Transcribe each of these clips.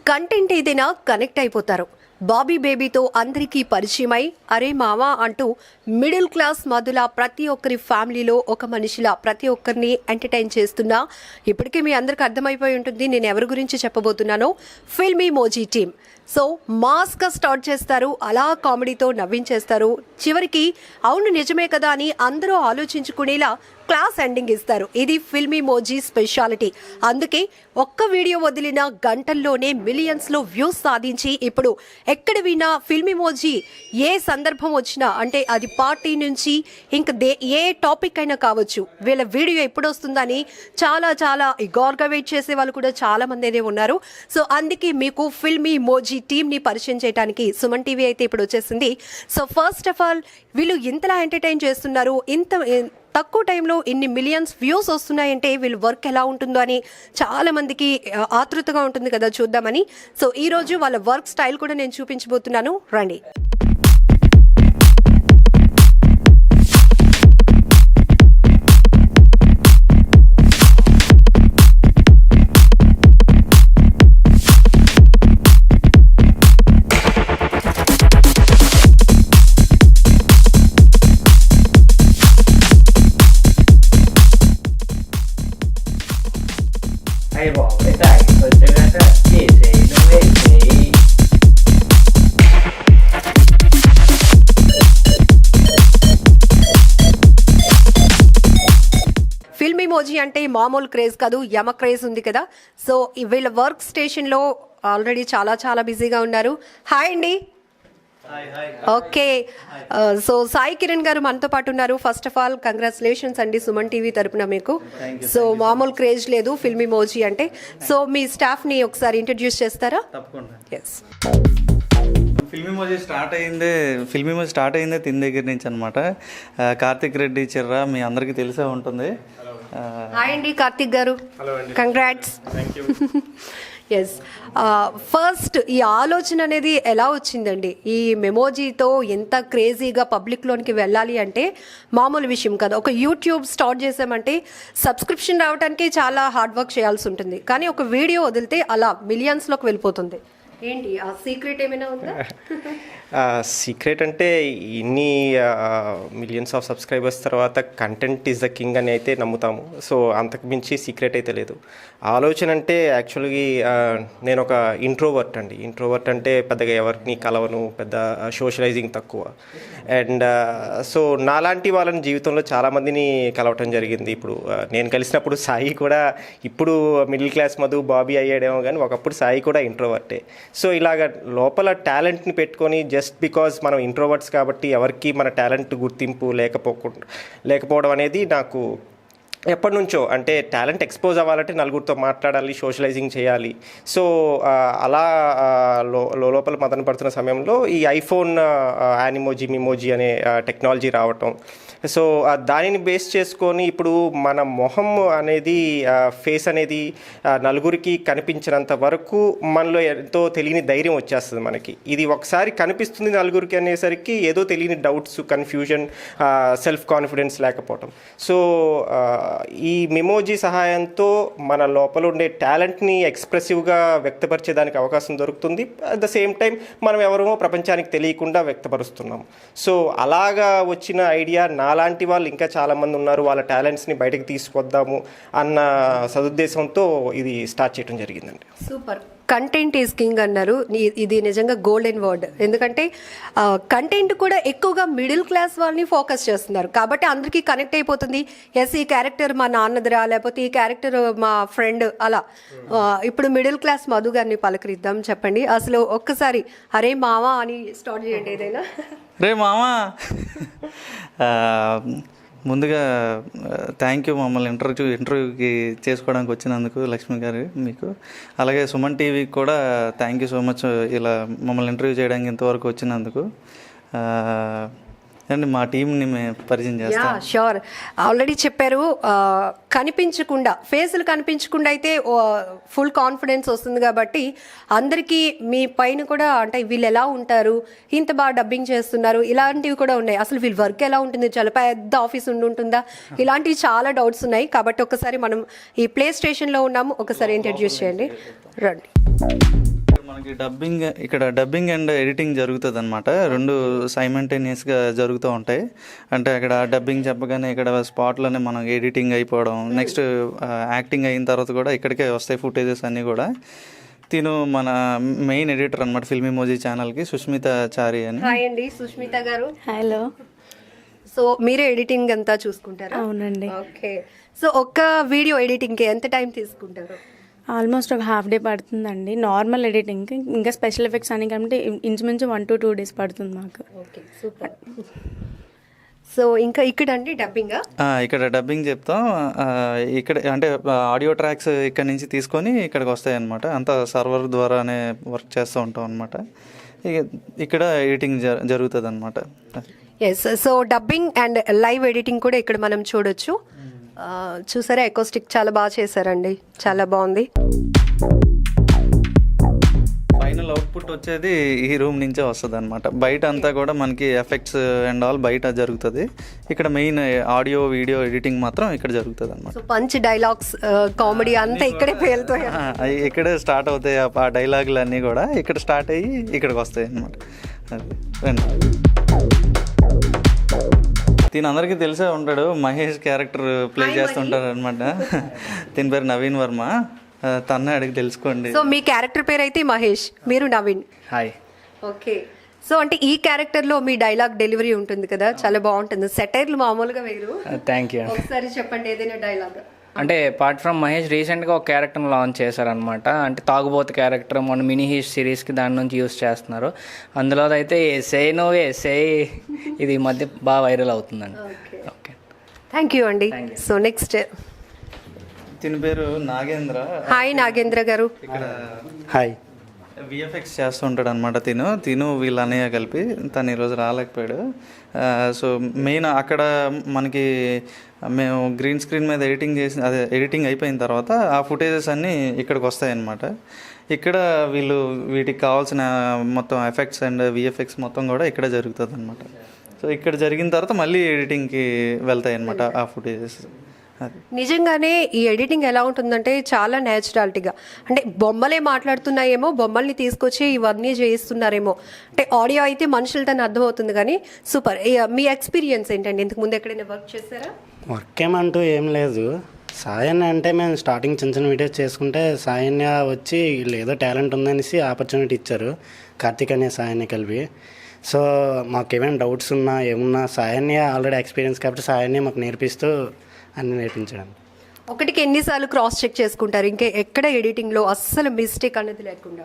Content ఏదైనా connect అయిపోతారు. బాబీ బేబీతో అందరికీ పరిచయమై అరే మావా అంటూ మిడిల్ క్లాస్ మధుల ప్రతి ఒక్కరి ఫ్యామిలీలో ఒక మనిషిలా ప్రతి ఒక్కరిని ఎంటర్టైన్ చేస్తున్నా. ఇప్పటికే మీ అందరికి అర్థమైపోయి ఉంటుంది నేను ఎవరి గురించి చెప్పబోతున్నానో. ఫిల్మీ మోజీ టీమ్. సో మాస్గా స్టార్ట్ చేస్తారు, అలా కామెడీతో నవ్వించేస్తారు, చివరికి అవును నిజమే కదా అని అందరూ ఆలోచించుకునేలా క్లాస్ ఎండింగ్ ఇస్తారు. ఇది ఫిల్మీ మోజీ స్పెషాలిటీ. అందుకే ఒక్క వీడియో వదిలిన గంటల్లోనే మిలియన్స్లో వ్యూస్ సాధించి ఇప్పుడు ఎక్కడ విన్నా ఫిల్మీ మోజీ ఏ సందర్భం వచ్చినా, అంటే అది పార్టీ నుంచి ఇంకా ఏ టాపిక్ అయినా కావచ్చు, వీళ్ళ వీడియో ఎప్పుడు వస్తుందని చాలా చాలా ఇగార్గా వెయిట్ చేసే వాళ్ళు కూడా చాలా మంది ఉన్నారు. సో అందుకే మీకు ఫిల్మీ మోజీ టీమ్ని పరిచయం చేయడానికి సుమన్ టీవీ అయితే ఇప్పుడు వచ్చేసింది. సో ఫస్ట్ ఆఫ్ ఆల్ వీళ్ళు ఇంతలా ఎంటర్టైన్ చేస్తున్నారు, ఇంత తక్కువ టైంలో ఇన్ని మిలియన్స్ వ్యూస్ వస్తున్నాయంటే వీళ్ళు వర్క్ ఎలా ఉంటుందో అని చాలా మందికి ఆతృతగా ఉంటుంది కదా చూద్దామని. సో ఈరోజు వాళ్ళ వర్క్ స్టైల్ కూడా నేను చూపించబోతున్నాను, రండి. ఫిల్మీ మోజీ అంటే మామూలు క్రేజ్ కాదు, యమ క్రేజ్ ఉంది కదా. సో వీళ్ళ వర్క్ స్టేషన్లో ఆల్రెడీ చాలా చాలా బిజీగా ఉన్నారు. హాయ్ అండి. ఓకే, సో సాయి కిరణ్ గారు మనతో పాటు ఉన్నారు. ఫస్ట్ ఆఫ్ ఆల్ కంగ్రాచులేషన్స్ అండి సుమన్ టీవీ తరపున మీకు. సో మామూలు క్రేజ్ లేదు ఫిల్మీ మోజీ అంటే. సో మీ స్టాఫ్ని ఒకసారి ఇంట్రడ్యూస్ చేస్తారా? తప్పకుండా. ఎస్. ఫిల్మీ మోజీ స్టార్ట్ అయిందే తిని దగ్గర నుంచి అనమాట. కార్తిక్ రెడ్డి చిర్రా మీ అందరికీ తెలిసే ఉంటుంది. హాయ్ అండి కార్తిక్ గారు, కంగ్రాట్స్. ఎస్. ఫస్ట్ ఈ ఆలోచన అనేది ఎలా వచ్చిందండి? ఈ మెమోజీతో ఎంత క్రేజీగా పబ్లిక్లోనికి వెళ్ళాలి అంటే మామూలు విషయం కదా. ఒక యూట్యూబ్ స్టార్ట్ చేసామంటే సబ్స్క్రిప్షన్ రావడానికి చాలా హార్డ్ వర్క్ చేయాల్సి ఉంటుంది, కానీ ఒక వీడియో వదిలితే అలా మిలియన్స్లోకి వెళ్ళిపోతుంది. ఏంటి ఆ సీక్రెట్ ఏమైనా ఉందా? సీక్రెట్ అంటే ఇన్ని మిలియన్స్ ఆఫ్ సబ్స్క్రైబర్స్ తర్వాత కంటెంట్ ఈజ్ ద కింగ్ అని అయితే నమ్ముతాము. సో అంతకు మించి సీక్రెట్ అయితే లేదు. ఆలోచన అంటే యాక్చువల్గా నేను ఒక ఇంట్రోవర్ట్ అంటే పెద్దగా ఎవరిని కలవను, పెద్ద సోషలైజింగ్ తక్కువ. అండ్ సో నాలాంటి వాళ్ళని జీవితంలో చాలామందిని కలవటం జరిగింది. ఇప్పుడు నేను కలిసినప్పుడు సాయి కూడా ఇప్పుడు మిడిల్ క్లాస్ మధు బాబీ అయ్యాడేమో, కానీ ఒకప్పుడు సాయి కూడా ఇంట్రోవర్టే. సో ఇలాగ లోపల టాలెంట్ని పెట్టుకొని జస్ట్ బికాజ్ మనం ఇంట్రోవర్ట్స్ కాబట్టి ఎవరికి మన టాలెంట్ గుర్తింపు లేకపోవడం అనేది నాకు ఎప్పటి నుంచో, అంటే టాలెంట్ ఎక్స్పోజ్ అవ్వాలంటే నలుగురితో మాట్లాడాలి, సోషలైజింగ్ చేయాలి. సో అలా లోపల మదన పడుతున్న సమయంలో ఈ ఐఫోన్ యానిమోజీ మిమోజీ అనే టెక్నాలజీ రావటం, సో దానిని బేస్ చేసుకొని ఇప్పుడు మన మొహం అనేది ఫేస్ అనేది నలుగురికి కనిపించినంత వరకు మనలో ఎంతో తెలియని ధైర్యం వచ్చేస్తుంది మనకి. ఇది ఒకసారి కనిపిస్తుంది నలుగురికి అనేసరికి ఏదో తెలియని డౌట్స్, కన్ఫ్యూజన్, సెల్ఫ్ కాన్ఫిడెన్స్ లేకపోవటం. సో ఈ మెమోజీ సహాయంతో మన లోపల ఉండే టాలెంట్ని ఎక్స్ప్రెసివ్గా వ్యక్తపరిచేదానికి అవకాశం దొరుకుతుంది. అట్ ద సేమ్ టైం మనం ఎవరో ప్రపంచానికి తెలియకుండా వ్యక్తపరుస్తున్నాం. సో అలాగా వచ్చిన ఐడియా, నాలాంటి వాళ్ళు ఇంకా చాలామంది ఉన్నారు, వాళ్ళ టాలెంట్స్ని బయటకు తీసుకొద్దాము అన్న సదుద్దేశంతో ఇది స్టార్ట్ చేయడం జరిగిందండి. సూపర్. కంటెంట్ ఈజ్ కింగ్ అన్నారు, ఇది నిజంగా గోల్డెన్ వర్డ్. ఎందుకంటే కంటెంట్ కూడా ఎక్కువగా మిడిల్ క్లాస్ వాళ్ళని ఫోకస్ చేస్తున్నారు కాబట్టి అందరికీ కనెక్ట్ అయిపోతుంది. ఎస్, ఈ క్యారెక్టర్ మా నాన్నదిరా, లేకపోతే ఈ క్యారెక్టర్ మా ఫ్రెండ్, అలా. ఇప్పుడు మిడిల్ క్లాస్ మధు గారిని పలకరిద్దాం. చెప్పండి అసలు ఒక్కసారి అరే మావా అని స్టార్ట్ చేయండి ఏదైనా. రే మామా. ముందుగా థ్యాంక్ యూ మమ్మల్ని ఇంటర్వ్యూకి చేసుకోవడానికి వచ్చినందుకు లక్ష్మి గారు మీకు. అలాగే సుమన్ టీవీకి కూడా థ్యాంక్ యూ సో మచ్ ఇలా మమ్మల్ని ఇంటర్వ్యూ చేయడానికి ఇంతవరకు వచ్చినందుకు. అండి మా టీంని మేము పరిచయం చేస్తాం. షూర్. ఆల్రెడీ చెప్పారు, కనిపించకుండా, ఫేసులు కనిపించకుండా అయితే ఫుల్ కాన్ఫిడెన్స్ వస్తుంది కాబట్టి అందరికీ మీ పైన కూడా, అంటే వీళ్ళు ఎలా ఉంటారు, ఇంత బాగా డబ్బింగ్ చేస్తున్నారు, ఇలాంటివి కూడా ఉన్నాయి. అసలు వీళ్ళ వర్క్ ఎలా ఉంటుంది, చాలా పెద్ద ఆఫీస్ ఉంటుందా, ఇలాంటివి చాలా డౌట్స్ ఉన్నాయి. కాబట్టి ఒకసారి మనం ఈ ప్లే స్టేషన్లో ఉన్నాము, ఒకసారి ఇంట్రడ్యూస్ చేయండి, రండి. మనకి డబ్బింగ్ అండ్ ఎడిటింగ్ జరుగుతుంది అనమాట. రెండు సైమల్టేనియస్గా జరుగుతూ ఉంటాయి. అంటే అక్కడ డబ్బింగ్ చెప్పగానే ఇక్కడ స్పాట్లోనే మనం ఎడిటింగ్ అయిపోవడం, నెక్స్ట్ యాక్టింగ్ అయిన తర్వాత కూడా ఇక్కడికే వస్తాయి ఫుటేజెస్ అన్నీ కూడా. తిను మన మెయిన్ ఎడిటర్ అనమాట ఫిల్మ్ ఇమోజీ ఛానల్కి, సుష్మిత చారి అని. హాయ్ అండి సుష్మిత గారు. హలో. సో మీరే ఎడిటింగ్ అంతా చూసుకుంటారా? అవునండి. ఓకే. సో ఒక్క వీడియో ఎడిటింగ్కి ఎంత టైం తీసుకుంటారు? ఆల్మోస్ట్ ఒక హాఫ్ డే పడుతుందండి నార్మల్ ఎడిటింగ్కి. ఇంకా స్పెషల్ ఎఫెక్ట్స్ అని కాబట్టి ఇంచుమించు 1 to 2 days పడుతుంది మాకు. Okay, super. సో ఇంకా ఇక్కడ అండి డబ్బింగ్ ఇక్కడ డబ్బింగ్ చెప్తాం. ఇక్కడ అంటే ఆడియో ట్రాక్స్ ఇక్కడ నుంచి తీసుకొని ఇక్కడికి వస్తాయి అనమాట. అంతా సర్వర్ ద్వారానే వర్క్ చేస్తూ ఉంటాం అనమాట. ఇక్కడ ఎడిటింగ్ జరుగుతుంది అనమాట. Yes. So dubbing and live editing కూడా ఇక్కడ మనం చూడొచ్చు. చూసారా, ఎకోస్టిక్ చాలా బాగా చేశారండి, చాలా బాగుంది. ఫైనల్ అవుట్పుట్ వచ్చేది ఈ రూమ్ నుంచే వస్తుంది అనమాట. బయట అంతా కూడా మనకి ఎఫెక్ట్స్ అండ్ ఆల్ బయట జరుగుతుంది. ఇక్కడ మెయిన్ ఆడియో వీడియో ఎడిటింగ్ మాత్రం ఇక్కడ జరుగుతుంది అనమాట. సో పంచ్ డైలాగ్స్, కామెడీ అంతా ఇక్కడే పేలుతాయి. ఇక్కడే స్టార్ట్ అవుతాయి. ఆ డైలాగులు అన్నీ కూడా ఇక్కడ స్టార్ట్ అయ్యి ఇక్కడికి వస్తాయి అనమాట. దీని అందరికీ తెలిసే ఉంటాడు, మహేష్ క్యారెక్టర్ ప్లే చేస్తుంటారు అనమాట. దీని పేరు నవీన్ వర్మ. తన్నే అడిగి తెలుసుకోండి. సో మీ క్యారెక్టర్ పేరు అయితే మహేష్, మీరు నవీన్. హాయ్. ఓకే. సో అంటే ఈ క్యారెక్టర్లో మీ డైలాగ్ డెలివరీ ఉంటుంది కదా, చాలా బాగుంటుంది. సెటైర్లు మామూలుగా వేరు. Thank you. ఒకసారి చెప్పండి ఏదైనా డైలాగ్. అంటే అపార్ట్ ఫ్రమ్ మహేష్ రీసెంట్గా ఒక క్యారెక్టర్ని లాంచ్ చేశారనమాట. అంటే తాగుబోతు క్యారెక్టర్ మన మినీ హీట్ సిరీస్కి దాని నుంచి యూస్ చేస్తున్నారు. అందులో అయితే ఎస్ఐ నోవే ఎస్ఐ ఇది ఈ మధ్య బాగా వైరల్ అవుతుందండి. ఓకే, థ్యాంక్ యూ అండి. సో నెక్స్ట్ దీని పేరు నాగేంద్ర. హాయ్ నాగేంద్ర గారు. ఇక్కడ హాయ్. విఎఫ్ఎక్స్ చేస్తుంటాడు అనమాట. తిను వీళ్ళ అన్నయ్య కలిపి. తను ఈరోజు రాలేకపోయాడు. సో మెయిన్ అక్కడ మనకి మేము గ్రీన్ స్క్రీన్ మీద ఎడిటింగ్ అయిపోయిన తర్వాత ఆ ఫుటేజెస్ అన్నీ ఇక్కడికి వస్తాయి అన్నమాట. ఇక్కడ వీటికి కావాల్సిన మొత్తం ఎఫెక్ట్స్ అండ్ విఎఫ్ఎక్స్ మొత్తం కూడా ఇక్కడ జరుగుతుంది అనమాట. సో ఇక్కడ జరిగిన తర్వాత మళ్ళీ ఎడిటింగ్కి వెళ్తాయి అనమాట ఆ ఫుటేజెస్. నిజంగానే ఈ ఎడిటింగ్ ఎలా ఉంటుందంటే చాలా న్యాచురాలిటీగా, అంటే బొమ్మలే మాట్లాడుతున్నాయేమో, బొమ్మల్ని తీసుకొచ్చి ఇవన్నీ చేయిస్తున్నారేమో. అంటే ఆడియో అయితే మనుషులతో అర్థమవుతుంది కానీ సూపర్. మీ ఎక్స్పీరియన్స్ ఏంటండి? ఇంతకు ముందు ఎక్కడైనా వర్క్ చేస్తారా? వర్క్ ఏమంటూ ఏం లేదు. సాయన్య అంటే మేము స్టార్టింగ్ చిన్న చిన్న వీడియోస్ చేసుకుంటే సాయన్య వచ్చి వీళ్ళు ఏదో టాలెంట్ ఉందనేసి ఆపర్చునిటీ ఇచ్చారు, కార్తీక్ అనే సాయన్య కలిపి. సో మాకు ఏమైనా డౌట్స్ ఉన్నా ఏమున్నా సాయన్య ఆల్రెడీ ఎక్స్పీరియన్స్ కాబట్టి సాయన్య మాకు నేర్పిస్తూ అన్ని నేర్పించడం. ఒకటికి ఎన్నిసార్లు క్రాస్ చెక్ చేసుకుంటారు? ఇంకా ఎక్కడ ఎడిటింగ్లో అస్సలు మిస్టేక్ అనేది లేకుండా?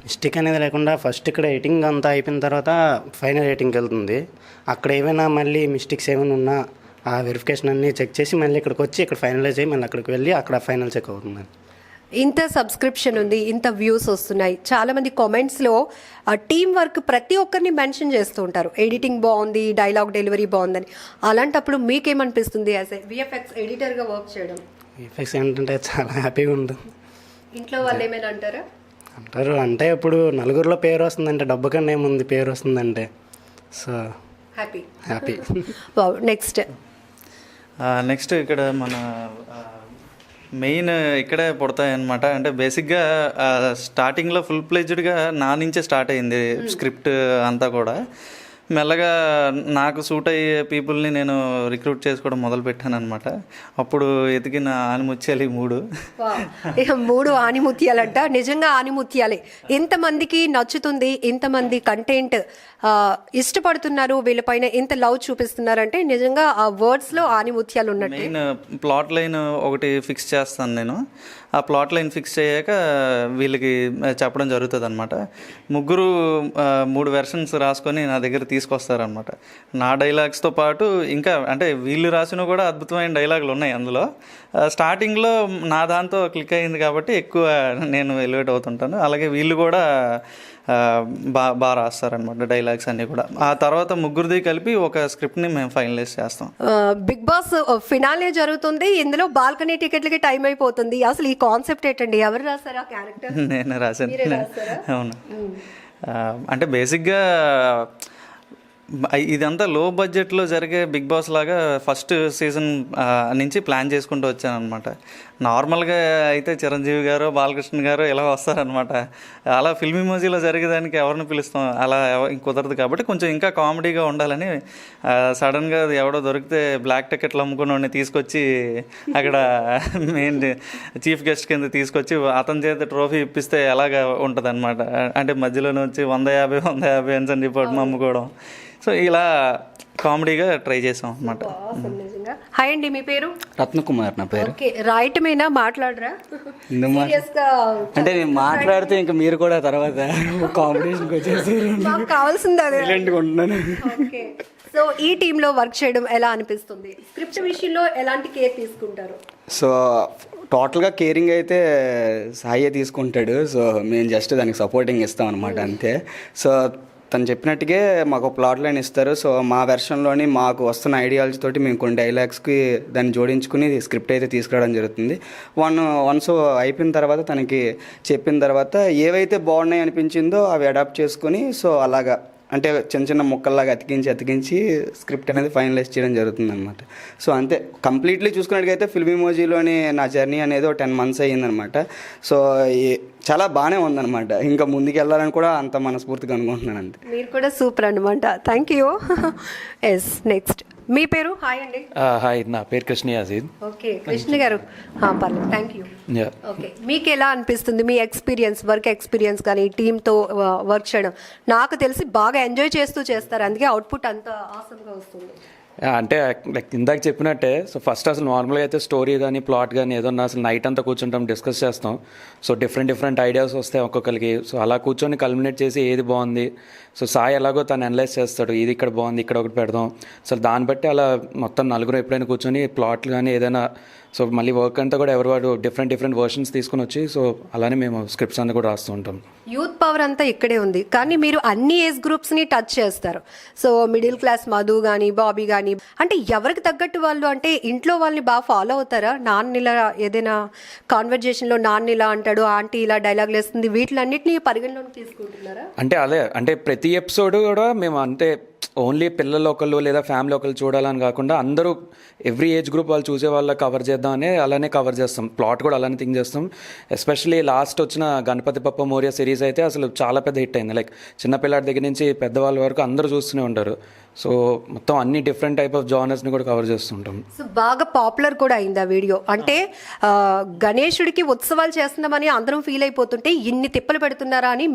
మిస్టేక్ అనేది లేకుండా ఫస్ట్ ఇక్కడ ఎడిటింగ్ అంతా అయిపోయిన తర్వాత ఫైనల్ ఎడిటింగ్కి వెళ్తుంది. అక్కడ ఏమైనా మళ్ళీ మిస్టేక్స్ ఏమైనా ఉన్నా ఆ వెరిఫికేషన్ అన్నీ చెక్ చేసి మళ్ళీ ఇక్కడికి వచ్చి ఇక్కడ ఫైనలైజ్ అయ్యి మళ్ళీ అక్కడికి వెళ్ళి అక్కడ ఫైనల్ చెక్ అవుతుంది. ఇంత సబ్స్క్రిప్షన్ ఉంది, ఇంత వ్యూస్ వస్తున్నాయి, చాలామంది కామెంట్స్లో టీం వర్క్ ప్రతి ఒక్కరిని మెన్షన్ చేస్తూ ఉంటారు. ఎడిటింగ్ బాగుంది, డైలాగ్ డెలివరీ బాగుందని. అలాంటప్పుడు మీకేమనిపిస్తుంది యాజ్ ఏ విఎఫ్ఎక్స్ ఎడిటర్గా వర్క్ చేయడం? విఎఫ్ఎక్స్ ఏంటంటే చాలా హ్యాపీగా ఉంటుంది. ఇంట్లో వాళ్ళు ఏమైనా అంటారా? అంటారు. అంటే ఇప్పుడు నలుగురిలో పేరు వస్తుందంటే డబ్బు కన్నా ఏముంది, పేరు వస్తుందంటే. So happy. నెక్స్ట్ ఇక్కడ మన మెయిన్ ఇక్కడే పుడతాయి అనమాట. అంటే బేసిక్గా స్టార్టింగ్లో ఫుల్ ప్లెజ్డ్గా నా నుంచే స్టార్ట్ అయింది స్క్రిప్ట్ అంతా కూడా. మెల్లగా నాకు సూట్ అయ్యే పీపుల్ని నేను రిక్రూట్ చేసుకోవడం మొదలుపెట్టాను అనమాట. అప్పుడు ఎతికిన ఆనిముత్యాలు 3. ఇక 3 ఆనిముత్యాలంట. నిజంగా ఆనిముత్యాలే. ఇంతమందికి నచ్చుతుంది, ఇంతమంది కంటెంట్ ఇష్టపడుతున్నారు, వీళ్ళపైన ఇంత లవ్ చూపిస్తున్నారంటే నిజంగా ఆ వర్డ్స్లో ఆనిముత్యాలు ఉన్నట్టు. మెయిన్ ప్లాట్ లైన్ ఒకటి ఫిక్స్ చేస్తాను నేను. ఆ ప్లాట్ లైన్ ఫిక్స్ అయ్యాక వీళ్ళకి చెప్పడం జరుగుతుంది అనమాట. 3 వెర్షన్స్ రాసుకొని నా దగ్గర తీసుకొస్తారనమాట. నా డైలాగ్స్తో పాటు ఇంకా అంటే వీళ్ళు రాసినవి కూడా అద్భుతమైన డైలాగులు ఉన్నాయి అందులో. స్టార్టింగ్లో నా దాంతో క్లిక్ అయింది కాబట్టి ఎక్కువ నేను ఎలివేట్ అవుతుంటాను. అలాగే వీళ్ళు కూడా బాగా రాస్తారనమాట డైలాగ్స్ అన్నీ కూడా. ఆ తర్వాత ముగ్గురిది కలిపి ఒక స్క్రిప్ట్ని మేము ఫైనలైజ్ చేస్తాం. బిగ్ బాస్ ఫినాలే జరుగుతుంది, ఇందులో బాల్కనీ టికెట్లకి టైం అయిపోతుంది. అసలు ఈ కాన్సెప్ట్ ఏంటండి? ఎవరు రాశారు ఆ క్యారెక్టర్? నేను రాశాను. అవును. అంటే బేసిక్గా ఇదంతా లో బడ్జెట్లో జరిగే బిగ్ బాస్ లాగా ఫస్ట్ సీజన్ నుంచి ప్లాన్ చేసుకుంటూ వచ్చాను అనమాట. నార్మల్గా అయితే చిరంజీవి గారు బాలకృష్ణ గారు ఇలా వస్తారనమాట. అలా ఫిల్మ్ ఇమోజీలో జరిగేదానికి ఎవరిని పిలుస్తాం, అలా కుదరదు. కాబట్టి కొంచెం ఇంకా కామెడీగా ఉండాలని సడన్గా ఎవడో దొరికితే బ్లాక్ టికెట్లు అమ్ముకుని తీసుకొచ్చి అక్కడ మెయిన్ చీఫ్ గెస్ట్ కింద తీసుకొచ్చి అతని చేత ట్రోఫీ ఇప్పిస్తే ఎలాగా ఉంటుంది అనమాట. అంటే మధ్యలోనే వచ్చి 150 అని చెప్పి అమ్ముకోవడం. సో ఇలా కామెడీగా ట్రై చేసాం అనమాట. హాయ్ అండి, మీ పేరు? రత్నకుమార్ నా పేరు. ఓకే, రాయటమేనా, మాట్లాడరా? Serious గా అంటే నేను మాట్లాడితే ఇంకా మీరు కూడా తర్వాత కాంపిటీషన్కి వచ్చేసి మాకు కావాల్సింది అదే. ఉంటున్నాను. ఓకే, సో ఈ టీంలో వర్క్ చేయడం ఎలా అనిపిస్తుంది? స్క్రిప్ట్ విషయంలో ఎలాంటి కేర్ తీసుకుంటారు? సో టోటల్గా కేరింగ్ అయితే సాయే తీసుకుంటాడు. సో మేము జస్ట్ దానికి సపోర్టింగ్ ఇస్తాం అనమాట, అంతే. సో తను చెప్పినట్టుగా మాకు ప్లాట్ లైన్ ఇస్తారు. సో మా వెర్షన్లోని మాకు వస్తున్న ఐడియాలజీ తోటి మేము కొన్ని డైలాగ్స్కి దాన్ని జోడించుకుని స్క్రిప్ట్ అయితే తీసుకురావడం జరుగుతుంది. వన్స్ అయిపోయిన తర్వాత తనకి చెప్పిన తర్వాత ఏవైతే బాగున్నాయి అనిపించిందో అవి అడాప్ట్ చేసుకొని సో అలాగా అంటే చిన్న చిన్న ముక్కల్లాగా అతికించి స్క్రిప్ట్ అనేది ఫైనలైజ్ చేయడం జరుగుతుంది అనమాట. సో అంతే, కంప్లీట్లీ చూసుకున్నట్టుగైతే ఫిల్మ్ ఇమోజీలోని నా జర్నీ అనేది 10 months అయ్యిందనమాట. సో చాలా బాగానే ఉందన్నమాట. ఇంకా ముందుకు వెళ్ళాలని కూడా అంత మనస్ఫూర్తిగా అనుకుంటున్నాను. అంతే. మీరు కూడా సూపర్ అనమాట. Thank you. ఎస్, నెక్స్ట్ మీ పేరు? హాయ్ అండి. హాయ్, నా పేరు కృష్ణ యాజీద్. ఓకే, కృష్ణ గారు, పర్లేదు, థ్యాంక్ యూ. ఓకే, మీకు ఎలా అనిపిస్తుంది మీ ఎక్స్పీరియన్స్, వర్క్ ఎక్స్పీరియన్స్ కానీ టీంతో వర్క్ చేయడం? నాకు తెలిసి బాగా ఎంజాయ్ చేస్తూ చేస్తారు, అందుకే అవుట్పుట్ అంత ఆసమ్గా వస్తుంది. అంటే లైక్ ఇందాక చెప్పినట్టే, సో ఫస్ట్ అసలు నార్మల్గా అయితే స్టోరీ కానీ ప్లాట్ కానీ ఏదన్నా అసలు నైట్ అంతా కూర్చుంటాం, డిస్కస్ చేస్తాం. సో డిఫరెంట్ ఐడియాస్ వస్తాయి ఒక్కొక్కరికి. సో అలా కూర్చొని కల్మినేట్ చేసి ఏది బాగుంది, సో సాయి ఎలాగో తను అనలైజ్ చేస్తాడు, ఇది ఇక్కడ బాగుంది, ఇక్కడ ఒకటి పెడదాం. సో దాన్ని బట్టి అలా మొత్తం నలుగురు ఎప్పుడైనా కూర్చొని ప్లాట్లు కానీ ఏదైనా, సో మళ్ళీ వర్క్ అంతా కూడా ఎవరు డిఫరెంట్ వర్షన్స్ తీసుకుని వచ్చి సో అలానే మేము స్క్రిప్ట్స్ అన్నీ కూడా రాస్తూ ఉంటాం. యూత్ పవర్ అంతా ఇక్కడే ఉంది, కానీ మీరు అన్ని ఏజ్ గ్రూప్స్ని టచ్ చేస్తారు. సో మిడిల్ క్లాస్ మధు కానీ బాబీ కానీ, అంటే ఎవరికి తగ్గట్టు వాళ్ళు, అంటే ఇంట్లో వాళ్ళని బాగా ఫాలో అవుతారా? నాన్న ఇలా ఏదైనా కాన్వర్జేషన్లో నాన్న ఇలా అంటాడు, ఆంటీ ఇలా డైలాగులు వేస్తుంది, వీటిలన్నింటినీ పరిగణలోకి తీసుకుంటున్నారా? అంటే ప్రతి ఎపిసోడ్ కూడా మేము అంటే ఓన్లీ పిల్లలు ఒకళ్ళు లేదా ఫ్యామిలీ ఒకళ్ళు చూడాలని కాకుండా అందరూ ఎవ్రీ ఏజ్ గ్రూప్ వాళ్ళు చూసే వాళ్ళ కవర్ చేద్దామని అలానే కవర్ చేస్తాం. ప్లాట్ కూడా అలానే థింక్ చేస్తాం. ఎస్పెషల్లీ లాస్ట్ వచ్చిన గణపతి బప్ప మోరియా సిరీస్ అయితే అసలు చాలా పెద్ద హిట్ అయింది. లైక్ చిన్నపిల్లాడి దగ్గర నుంచి పెద్దవాళ్ళ వరకు అందరూ చూస్తూనే ఉంటారు. సో మొత్తం అన్ని డిఫరెంట్ టైప్ ఆఫ్ జానర్స్ని కూడా కవర్ చేస్తుంటాం. సో బాగా పాపులర్ కూడా అయింది ఆ వీడియో. అంటే గణేశుడికి ఉత్సవాలు చేస్తున్నామని అందరం ఫీల్ అయిపోతుంటే ఇన్ని తిప్పలు పెడుతున్నారా అని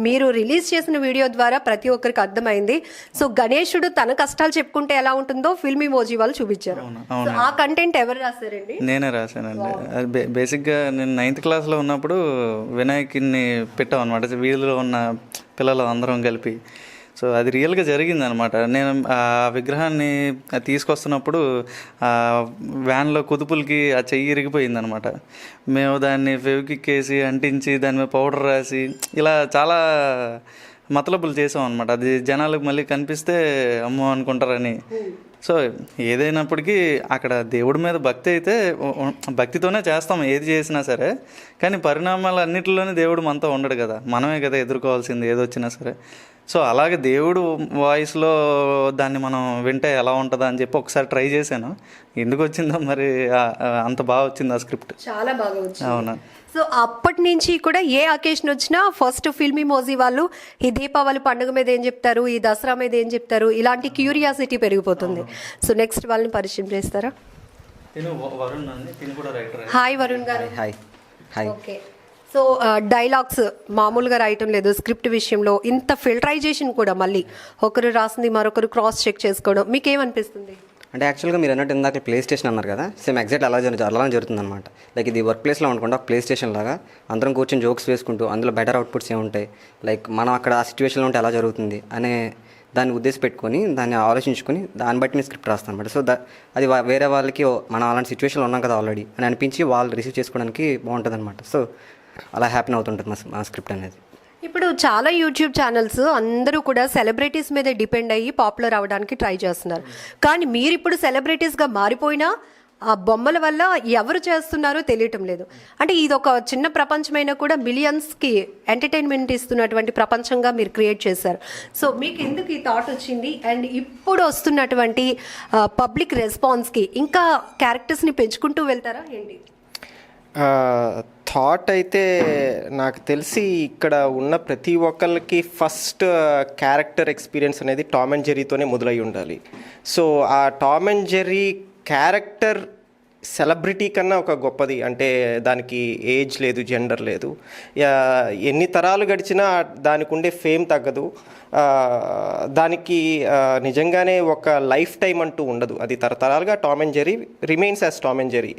మీరు రిలీజ్ చేసిన వీడియో ద్వారా ప్రతి ఒక్కరికి అర్థమైంది. సో గణేశుడు తన కష్టాలు చెప్పుకుంటే ఎలా ఉంటుందో ఫిల్మ్ ఇమోజీ వాళ్ళు చూపించారు. ఆ కంటెంట్ ఎవరు రాశారండి? నేనే రాశానండి. అది బేసిక్గా నేను 9th క్లాస్లో ఉన్నప్పుడు వినాయకుడిని పెట్టాం అనమాట, వీధిలో ఉన్న పిల్లలు అందరం కలిపి. సో అది రియల్గా జరిగిందనమాట. నేను ఆ విగ్రహాన్ని తీసుకొస్తున్నప్పుడు వ్యాన్లో కుదుపులకి ఆ చెయ్యి ఇరిగిపోయిందనమాట. మేము దాన్ని ఫెవిక్విక్ వేసి అంటించి దాని మీద పౌడర్ రాసి ఇలా చాలా మతలబులు చేసాం అనమాట. అది జనాలకు మళ్ళీ కనిపిస్తే అమ్మో అనుకుంటారని. సో ఏదైనప్పటికీ అక్కడ దేవుడి మీద భక్తి అయితే భక్తితోనే చేస్తాం ఏది చేసినా సరే, కానీ పరిణామాలు అన్నిటిలోనే దేవుడు మనతో ఉండడు కదా, మనమే కదా ఎదుర్కోవాల్సింది ఏదొచ్చినా సరే. సో అలాగే దేవుడు వాయిస్లో దాన్ని మనం వింటే ఎలా ఉంటుందా అని చెప్పి ఒకసారి ట్రై చేశాను. ఎందుకు వచ్చిందో మరి అంత బాగా వచ్చింది ఆ స్క్రిప్ట్, చాలా బాగా వచ్చింది. అవునా. సో అప్పటి నుంచి కూడా ఏ అకేషన్ వచ్చినా ఫస్ట్ ఫిల్మ్ ఇమోజీ వాళ్ళు ఈ దీపావళి పండుగ మీద ఏం చెప్తారు, ఈ దసరా మీద ఏం చెప్తారు, ఇలాంటి క్యూరియాసిటీ పెరిగిపోతుంది. సో నెక్స్ట్ వాళ్ళని పరిచయం చేస్తారా? హాయ్ వరుణ్ గారు. హాయ్. ఓకే, సో డైలాగ్స్ మామూలుగా రాయటం లేదు, స్క్రిప్ట్ విషయంలో ఇంత ఫిల్టరైజేషన్ కూడా, మళ్ళీ ఒకరు రాసింది మరొకరు క్రాస్ చెక్ చేసుకోవడం, మీకేమనిపిస్తుంది? అంటే యాక్చువల్గా మీరు అన్నట్టు ఇందాక ప్లే స్టేషన్ అన్నారు కదా, సేమ్ ఎగ్జాక్ట్ అలానే జరుగుతుంది అనమాట. లైక్ ఇది వర్క్ ప్లేస్లో అనుకుంటే ఒక ప్లే స్టేషన్ లాగా అందరం కూర్చొని జోక్స్ వేసుకుంటూ అందులో బెటర్ అవుట్పుట్స్ ఏముంటాయి, లైక్ మనం అక్కడ ఆ సిచ్యువేషన్లో ఉంటే ఎలా జరుగుతుంది అనే దాన్ని ఉద్దేశం పెట్టుకొని దాన్ని ఆలోచించుకొని దాన్ని బట్టి నేను స్క్రిప్ట్ రాస్తాను అనమాట. సో అది వేరే వాళ్ళకి మనం అలాంటి సిచ్యువేషన్లో ఉన్నాం కదా ఆల్రెడీ అని అనిపించి వాళ్ళు రిసీవ్ చేసుకోవడానికి బాగుంటుంది అనమాట. సో అలా హ్యాపీ అవుతుంటుంది మా స్క్రిప్ట్ అనేది. ఇప్పుడు చాలా యూట్యూబ్ ఛానల్స్ అందరూ కూడా సెలబ్రిటీస్ మీద డిపెండ్ అయ్యి పాపులర్ అవ్వడానికి ట్రై చేస్తున్నారు. కానీ మీరు ఇప్పుడు సెలబ్రిటీస్గా మారిపోయినా ఆ బొమ్మల వల్ల ఎవరు చేస్తున్నారో తెలియటం లేదు. అంటే ఇది ఒక చిన్న ప్రపంచమైనా కూడా మిలియన్స్కి ఎంటర్టైన్మెంట్ ఇస్తున్నటువంటి ప్రపంచంగా మీరు క్రియేట్ చేశారు. సో మీకు ఎందుకు ఈ థాట్ వచ్చింది? అండ్ ఇప్పుడు వస్తున్నటువంటి పబ్లిక్ రెస్పాన్స్కి ఇంకా క్యారెక్టర్స్ని పెంచుకుంటూ వెళ్తారా ఏంటి? థాట్ అయితే నాకు తెలిసి ఇక్కడ ఉన్న ప్రతి ఒక్కరికి ఫస్ట్ క్యారెక్టర్ ఎక్స్పీరియన్స్ అనేది టామ్ అండ్ జెర్రీతోనే మొదలై ఉండాలి. సో ఆ Tom and Jerry character celebrity కన్నా ఒక గొప్పది. అంటే దానికి ఏజ్ లేదు, జెండర్ లేదు. ఎన్ని తరాలు గడిచినా దానికి ఉండే ఫేమ్ తగ్గదు. దానికి నిజంగానే ఒక లైఫ్ టైం అంటూ ఉండదు. అది తరతరాలుగా Tom and Jerry remains as Tom and Jerry.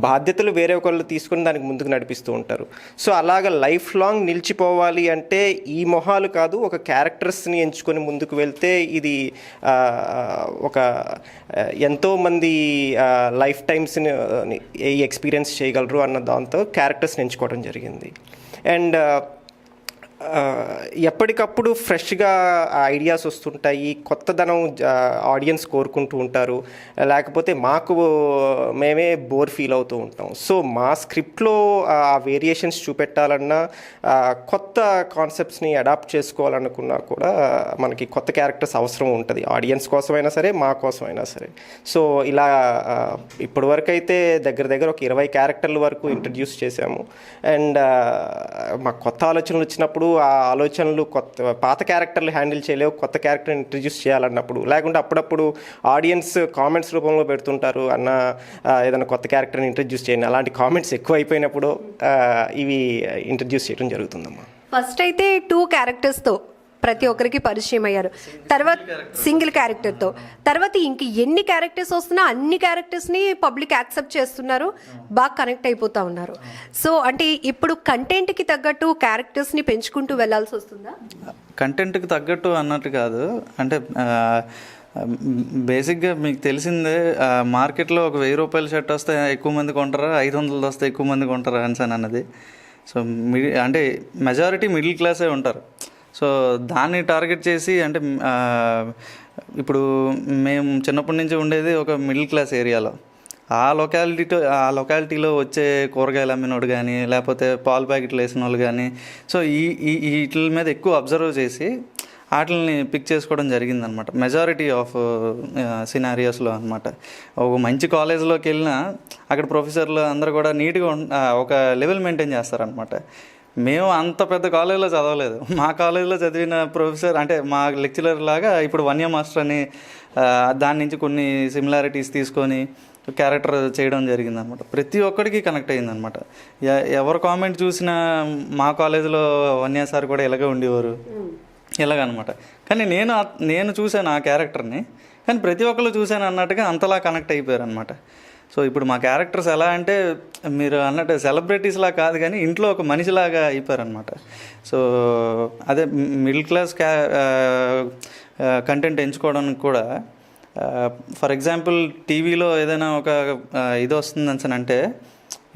బాధ్యతలు వేరే ఒకళ్ళు తీసుకుని దానికి ముందుకు నడిపిస్తూ ఉంటారు. సో అలాగ లైఫ్ లాంగ్ నిలిచిపోవాలి అంటే ఈ మొహాలు కాదు, ఒక క్యారెక్టర్స్ని ఎంచుకొని ముందుకు వెళ్తే ఇది ఒక ఎంతోమంది లైఫ్ టైమ్స్ని ఎక్స్పీరియన్స్ చేయగలరు అన్న దాంతో క్యారెక్టర్స్ని ఎంచుకోవడం జరిగింది. అండ్ ఎప్పటికప్పుడు ఫ్రెష్గా ఐడియాస్ వస్తుంటాయి, కొత్తదనం ఆడియన్స్ కోరుకుంటూ ఉంటారు. లేకపోతే మాకు మేమే బోర్ ఫీల్ అవుతూ ఉంటాం. సో మా స్క్రిప్ట్లో ఆ వేరియేషన్స్ చూపెట్టాలన్నా, కొత్త కాన్సెప్ట్స్ని అడాప్ట్ చేసుకోవాలనుకున్నా కూడా మనకి కొత్త క్యారెక్టర్స్ అవసరం ఉంటుంది, ఆడియన్స్ కోసమైనా సరే, మా కోసమైనా సరే. సో ఇలా ఇప్పటివరకు అయితే దగ్గర ఒక 20 క్యారెక్టర్ల వరకు ఇంట్రడ్యూస్ చేశాము. అండ్ మాకు కొత్త ఆలోచనలు వచ్చినప్పుడు ఆ ఆలోచనలు పాత క్యారెక్టర్లు హ్యాండిల్ చేయలేవు, కొత్త క్యారెక్టర్ ఇంట్రడ్యూస్ చేయాలన్నప్పుడు, లేకుంటే అప్పుడప్పుడు ఆడియన్స్ కామెంట్స్ రూపంలో పెడుతుంటారు, అన్న ఏదైనా కొత్త క్యారెక్టర్ని ఇంట్రడ్యూస్ చేయండి, అలాంటి కామెంట్స్ ఎక్కువ అయిపోయినప్పుడు ఇవి ఇంట్రడ్యూస్ చేయడం జరుగుతుందమ్మా. ఫస్ట్ అయితే 2 క్యారెక్టర్స్తో ప్రతి ఒక్కరికి పరిచయం అయ్యారు, తర్వాత సింగిల్ క్యారెక్టర్తో, తర్వాత ఇంక ఎన్ని క్యారెక్టర్స్ వస్తున్నా అన్ని క్యారెక్టర్స్ని పబ్లిక్ యాక్సెప్ట్ చేస్తున్నారు, బాగా కనెక్ట్ అయిపోతూ ఉన్నారు. సో అంటే ఇప్పుడు కంటెంట్కి తగ్గట్టు క్యారెక్టర్స్ని పెంచుకుంటూ వెళ్ళాల్సి వస్తుందా? కంటెంట్కి తగ్గట్టు అన్నట్టు కాదు. అంటే బేసిక్గా మీకు తెలిసిందే, మార్కెట్లో ఒక 1000 రూపాయల షర్ట్ వస్తే ఎక్కువ మంది కొంటారా, 500 వస్తే ఎక్కువ మంది కొంటారా అన్సాన్ అన్నది. సో అంటే మెజారిటీ మిడిల్ క్లాసే ఉంటారు. సో దాన్ని టార్గెట్ చేసి, అంటే ఇప్పుడు మేము చిన్నప్పటి నుంచి ఉండేది ఒక మిడిల్ క్లాస్ ఏరియాలో. ఆ లొకాలిటీలో వచ్చే కూరగాయలు అమ్మినోడు కానీ, లేకపోతే పాల ప్యాకెట్లు వేసిన వాళ్ళు కానీ, సో వీటి మీద ఎక్కువ అబ్జర్వ్ చేసి వాటిని పిక్ చేసుకోవడం జరిగిందనమాట. మెజారిటీ ఆఫ్ సినారియోస్లో అనమాట. ఒక మంచి కాలేజ్లోకి వెళ్ళినా అక్కడ ప్రొఫెసర్లు అందరూ కూడా నీట్గా ఒక లెవెల్ మెయింటైన్ చేస్తారనమాట. మేము అంత పెద్ద కాలేజీలో చదవలేదు. మా కాలేజీలో చదివిన ప్రొఫెసర్, అంటే మా లెక్చరర్ లాగా ఇప్పుడు వన్య మాస్టర్ అని దాని నుంచి కొన్ని సిమిలారిటీస్ తీసుకొని క్యారెక్టర్ చేయడం జరిగిందనమాట. ప్రతి ఒక్కడికి కనెక్ట్ అయ్యిందనమాట. ఎవరు కామెంట్ చూసినా మా కాలేజీలో వన్య సార్ కూడా ఇలాగే ఉండేవారు, ఇలాగనమాట. కానీ నేను చూశాను ఆ క్యారెక్టర్ని, కానీ ప్రతి ఒక్కళ్ళు చూశాను అన్నట్టుగా అంతలా కనెక్ట్ అయిపోయారు అనమాట. సో ఇప్పుడు మా క్యారెక్టర్స్ ఎలా అంటే మీరు అన్నట్టు సెలబ్రిటీస్లా కాదు, కానీ ఇంట్లో ఒక మనిషిలాగా అయిపోయారనమాట. సో అదే మిడిల్ క్లాస్ కంటెంట్ ఎంచుకోవడానికి కూడా, ఫర్ ఎగ్జాంపుల్ టీవీలో ఏదైనా ఒక ఇది వస్తుంది అంటే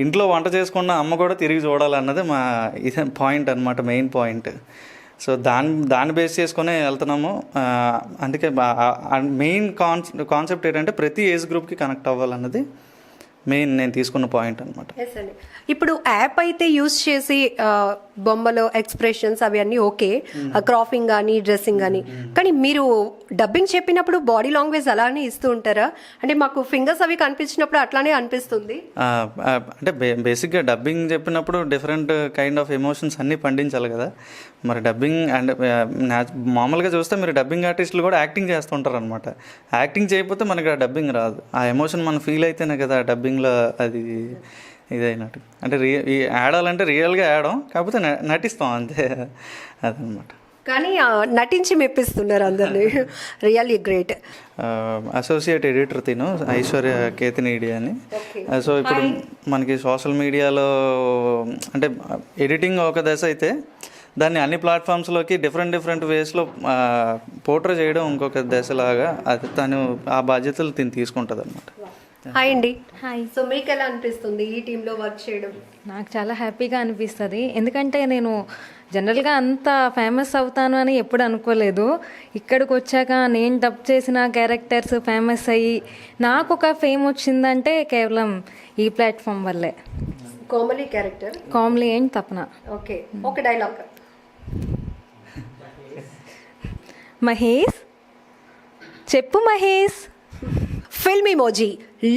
ఇంట్లో వంట చేసుకున్న అమ్మ కూడా తిరిగి చూడాలన్నది మా ఇదే పాయింట్ అనమాట, మెయిన్ పాయింట్. సో దాన్ని బేస్ చేసుకునే వెళ్తున్నాము. అందుకే మెయిన్ కాన్సెప్ట్ ఏంటంటే ప్రతి ఏజ్ గ్రూప్కి కనెక్ట్ అవ్వాలన్నది మెయిన్ నేను తీసుకున్న పాయింట్ అనమాట. ఇప్పుడు యాప్ అయితే యూజ్ చేసి బొమ్మలో ఎక్స్ప్రెషన్స్ అవి అన్నీ ఓకే, క్రాఫింగ్ కానీ డ్రెస్సింగ్ కానీ, కానీ మీరు డబ్బింగ్ చెప్పినప్పుడు బాడీ లాంగ్వేజ్ అలానే ఇస్తూ ఉంటారా? అంటే మాకు ఫింగర్స్ అవి కనిపించినప్పుడు అట్లానే అనిపిస్తుంది. అంటే బేసిక్గా డబ్బింగ్ చెప్పినప్పుడు డిఫరెంట్ కైండ్ ఆఫ్ ఎమోషన్స్ అన్నీ పండించాలి కదా. మరి డబ్బింగ్ అండ్ మామూలుగా చూస్తే మీరు డబ్బింగ్ ఆర్టిస్టులు కూడా యాక్టింగ్ చేస్తుంటారు అనమాట. యాక్టింగ్ చేయకపోతే మనకి ఆ డబ్బింగ్ రాదు. ఆ ఎమోషన్ మనం ఫీల్ అయితేనే కదా డబ్బింగ్లో అది ఇదైనట్టు. అంటే ఆడాలంటే రియల్గా ఆడాం, కాకపోతే నటిస్తాం అంతే, అదనమాట. కానీ నటించి మెప్పిస్తున్నారు అందరినీ, రియల్లీ గ్రేట్. అసోసియేట్ ఎడిటర్ తిను ఐశ్వర్య కేతినేడి అని. సో ఇప్పుడు మనకి సోషల్ మీడియాలో అంటే ఎడిటింగ్ ఒక దశ అయితే దాన్ని అన్ని ప్లాట్ఫామ్స్లోకి డిఫరెంట్ వేస్లో పోర్ట్రే చేయడం ఇంకొక దశలాగా, అది తను ఆ బాధ్యతలు తిని తీసుకుంటుంది అనమాట. హాయ్ అండి. హాయ్. సో మీకు ఎలా అనిపిస్తుంది ఈ టీంలో వర్క్ చేయడం? నాకు చాలా హ్యాపీగా అనిపిస్తుంది, ఎందుకంటే నేను జనరల్గా అంత ఫేమస్ అవుతాను అని ఎప్పుడు అనుకోలేదు. ఇక్కడికి వచ్చాక నేను డబ్ చేసిన క్యారెక్టర్స్ ఫేమస్ అయ్యి నాకు ఒక ఫేమ్ వచ్చిందంటే కేవలం ఈ ప్లాట్ఫామ్ వల్లే. కోమలి క్యారెక్టర్ కామ్లీ అండ్ తపన. ఓకే, ఒక డైలాగ్. మహేష్ చెప్పు Mahesh. Film emoji,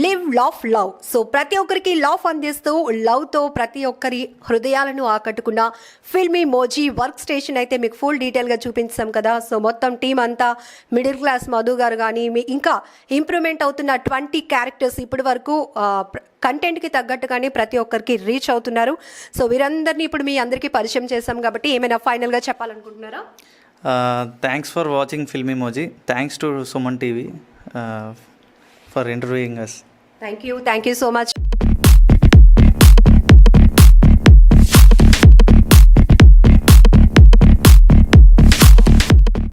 live laugh love. So ప్రతి ఒక్కరికి లాఫ్ అందిస్తూ లవ్తో ప్రతి ఒక్కరి హృదయాలను ఆకట్టుకున్న ఫిల్మ్ ఇమోజీ వర్క్ స్టేషన్ అయితే మీకు ఫుల్ డీటెయిల్గా చూపించాం కదా. సో మొత్తం టీం అంతా మిడిల్ క్లాస్ మధు గారు కానీ ఇంకా ఇంప్రూవ్మెంట్ అవుతున్న 20 క్యారెక్టర్స్ ఇప్పటి వరకు కంటెంట్కి తగ్గట్టుగానే ప్రతి ఒక్కరికి రీచ్ అవుతున్నారు. సో వీరందరినీ ఇప్పుడు మీ అందరికీ పరిచయం చేశాం కాబట్టి ఏమైనా ఫైనల్గా చెప్పాలనుకుంటున్నారా? Thanks for watching film emoji. Thanks to Suman TV for interviewing us. Thank you so much.